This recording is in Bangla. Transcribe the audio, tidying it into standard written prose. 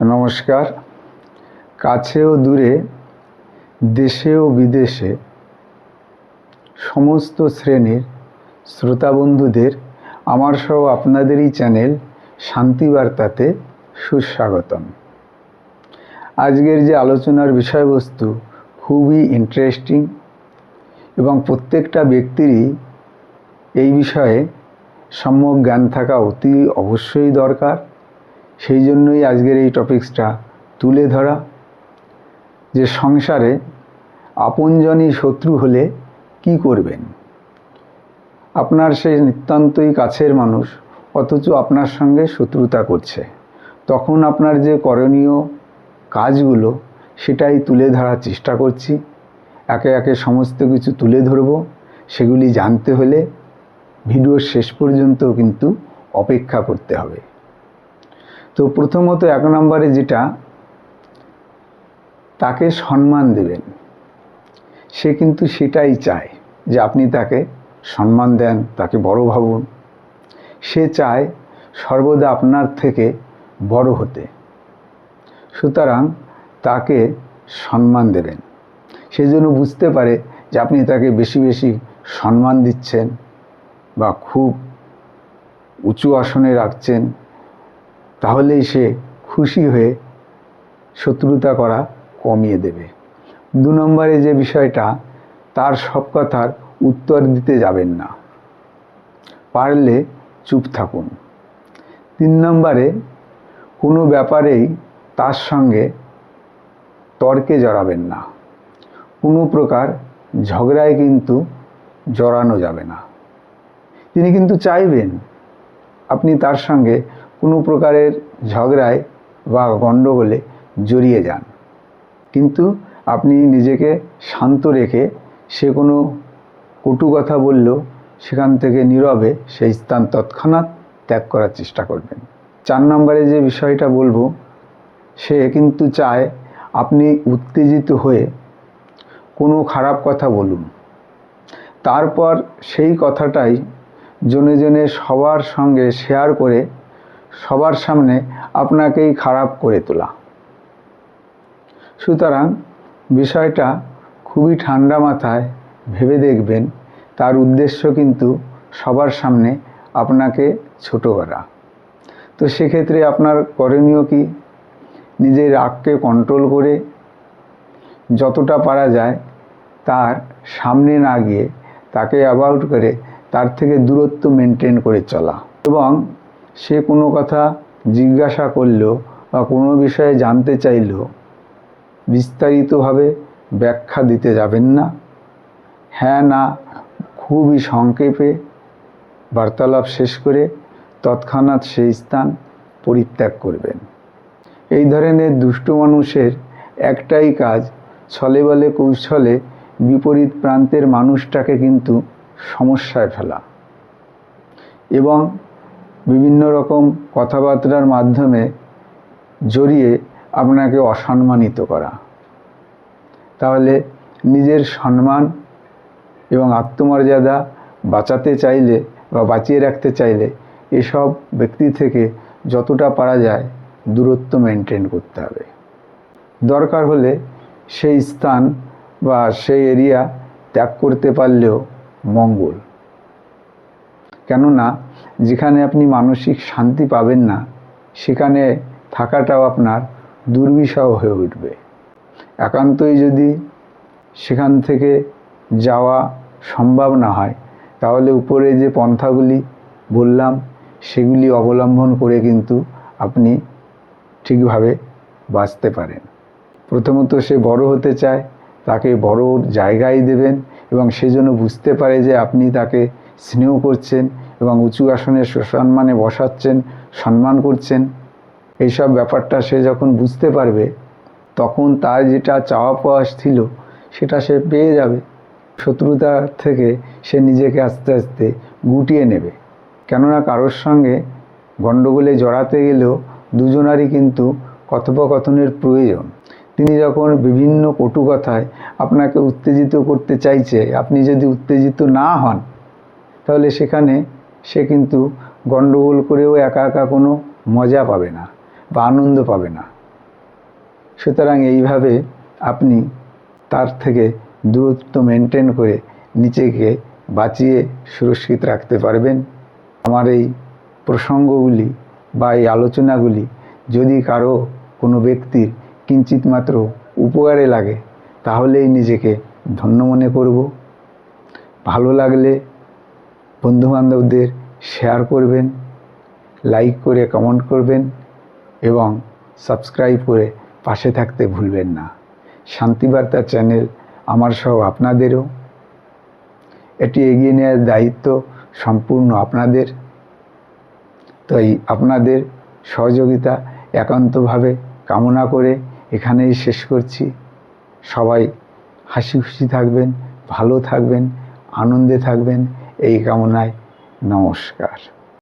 নমস্কার। কাছে ও দূরে, দেশে ও বিদেশে সমস্ত শ্রেণীর শ্রোতা বন্ধুদের আমার সহ আপনাদেরই চ্যানেল শান্তিবার্তাতে সুস্বাগতম। আজকের যে আলোচনার বিষয়বস্তু খুবই ইন্টারেস্টিং এবং প্রত্যেকটা ব্যক্তিরই এই বিষয়ে সম্যক জ্ঞান থাকা অতি অবশ্যই দরকার। সেই জন্যই আজকের এই টপিকসটা তুলে ধরা, যে সংসারে আপনজনই শত্রু হলে কি করবেন। আপনার সেই নিতান্তই কাছের মানুষ, অথচ আপনার সঙ্গে শত্রুতা করছে, তখন আপনার যে করণীয় কাজগুলো সেটাই তুলে ধরার চেষ্টা করছি। একে একে সমস্ত কিছু তুলে ধরব। সেগুলি জানতে হলে ভিডিওর শেষ পর্যন্ত কিন্তু অপেক্ষা করতে হবে। তো প্রথমত 1 নম্বরে যেটা, তাকে সম্মান দেবেন। সে কিন্তু সেটাই চায় যে আপনি তাকে সম্মান দেন, তাকে বড় ভাবুন। সে চায় সর্বদা আপনার থেকে বড় হতে। সুতরাং তাকে সম্মান দেবেন। সে যেন বুঝতে পারে যে আপনি তাকে বেশি বেশি সম্মান দিচ্ছেন বা খুব উঁচু আসনে রাখছেন, তাহলেই সে খুশি হয়ে শত্রুতা করা কমিয়ে দেবে। 2 নম্বরে যে বিষয়টা, তার সব কথার উত্তর দিতে যাবেন না, পারলে চুপ থাকুন। 3 নম্বরে কোনো ব্যাপারেই তার সঙ্গে তর্কে জড়াবেন না। কোনো প্রকার ঝগড়ায় কিন্তু জড়ানো যাবে না। তিনি কিন্তু চাইবেন আপনি তার সঙ্গে কোনো প্রকারের ঝগড়ায় বা গণ্ডগোলে জড়িয়ে যান, কিন্তু আপনি নিজেকে শান্ত রেখে সে কোনো কটু কথা বললেও সেখান থেকে নীরবে সেই স্থান তৎক্ষণাৎ ত্যাগ করার চেষ্টা করবেন। 4 নম্বরে যে বিষয়টা বলবো, সে কিন্তু চায় আপনি উত্তেজিত হয়ে কোনো খারাপ কথা বলুন, তারপর সেই কথাটাই জনে জনে সবার সঙ্গে শেয়ার করে সবার সামনে আপনাকেই খারাপ করে তোলা। সুতরাং বিষয়টা খুবই ঠান্ডা মাথায় ভেবে দেখবেন। তার উদ্দেশ্য কিন্তু সবার সামনে আপনাকে ছোট করা। তো সেক্ষেত্রে আপনার করণীয় কি? নিজের রাগকে কন্ট্রোল করে যতটা পারা যায় তার সামনে না গিয়ে তাকে অ্যাভয়েড করে তার থেকে দূরত্ব মেনটেন করে চলা। এবং সে কোনো কথা জিজ্ঞাসা করলেও বা কোনো বিষয়ে জানতে চাইলেও বিস্তারিতভাবে ব্যাখ্যা দিতে যাবেন না। হ্যাঁ না খুবই সংক্ষেপে বার্তালাপ শেষ করে তৎক্ষণাৎ সেই স্থান পরিত্যাগ করবেন। এই ধরনের দুষ্ট মানুষের একটাই কাজ, ছলে বলে কৌশলে বিপরীত প্রান্তের মানুষটাকে কিন্তু সমস্যায় ফেলা এবং বিভিন্ন রকম কথাবার্তার মাধ্যমে জড়িয়ে আপনাকে অসম্মানিত করা। তাহলে নিজের সম্মান এবং আত্মমর্যাদা বাঁচাতে চাইলে বা বাঁচিয়ে রাখতে চাইলে এসব ব্যক্তি থেকে যতটা পারা যায় দূরত্ব মেনটেন করতে হবে। দরকার হলে সেই স্থান বা সেই এরিয়া ত্যাগ করতে পারলেও মঙ্গল। কেননা যেখানে আপনি মানসিক শান্তি পাবেন না, সেখানে থাকাটাও আপনার দুর্বিষহ হয়ে উঠবে। একান্তই যদি সেখান থেকে যাওয়া সম্ভব না হয়, তাহলে উপরে যে পন্থাগুলি বললাম সেগুলি অবলম্বন করে কিন্তু আপনি ঠিকভাবে বাঁচতে পারেন। প্রথমত সে বড় হতে চায়, তাকে বড় জায়গায় দেবেন এবং সে যেন বুঝতে পারে যে আপনি তাকে স্নেহ করছেন এবং উঁচু আসনে সম্মানে বসাচ্ছেন, সম্মান করছেন। এইসব ব্যাপারটা সে যখন বুঝতে পারবে, তখন তার যেটা চাওয়া পাওয়া ছিল সেটা সে পেয়ে যাবে। শত্রুতা থেকে সে নিজেকে আস্তে আস্তে গুটিয়ে নেবে। কেননা কারোর সঙ্গে গণ্ডগোলে জড়াতে গেলেও দুজনারই কিন্তু কথোপকথনের প্রয়োজন। তিনি যখন বিভিন্ন কটু কথায় আপনাকে উত্তেজিত করতে চাইছে, আপনি যদি উত্তেজিত না হন, তাহলে সেখানে সে কিন্তু গণ্ডগোল করেও একা একা কোনো মজা পাবে না বা আনন্দ পাবে না। সুতরাং এইভাবে আপনি তার থেকে দূরত্ব মেনটেন করে নিজেকে বাঁচিয়ে সুরক্ষিত রাখতে পারবেন। আমার এই প্রসঙ্গগুলি বা এই আলোচনাগুলি যদি কারো কোনো ব্যক্তির কিঞ্চিত মাত্র উপকারে লাগে তাহলেই নিজেকে ধন্য মনে করব। ভালো লাগলে বন্ধুবান্ধবদের শেয়ার করবেন, লাইক করে কমেন্ট করবেন এবং সাবস্ক্রাইব করে পাশে থাকতে ভুলবেন না। শান্তিবার্তা চ্যানেল আমার সহ আপনাদেরও। এটি এগিয়ে নেওয়ার দায়িত্ব সম্পূর্ণ আপনাদের। তাই আপনাদের সহযোগিতা একান্তভাবে কামনা করে এখানেই শেষ করছি। সবাই হাসি খুশি থাকবেন, ভালো থাকবেন, আনন্দে থাকবেন এই কামনায় নমস্কার।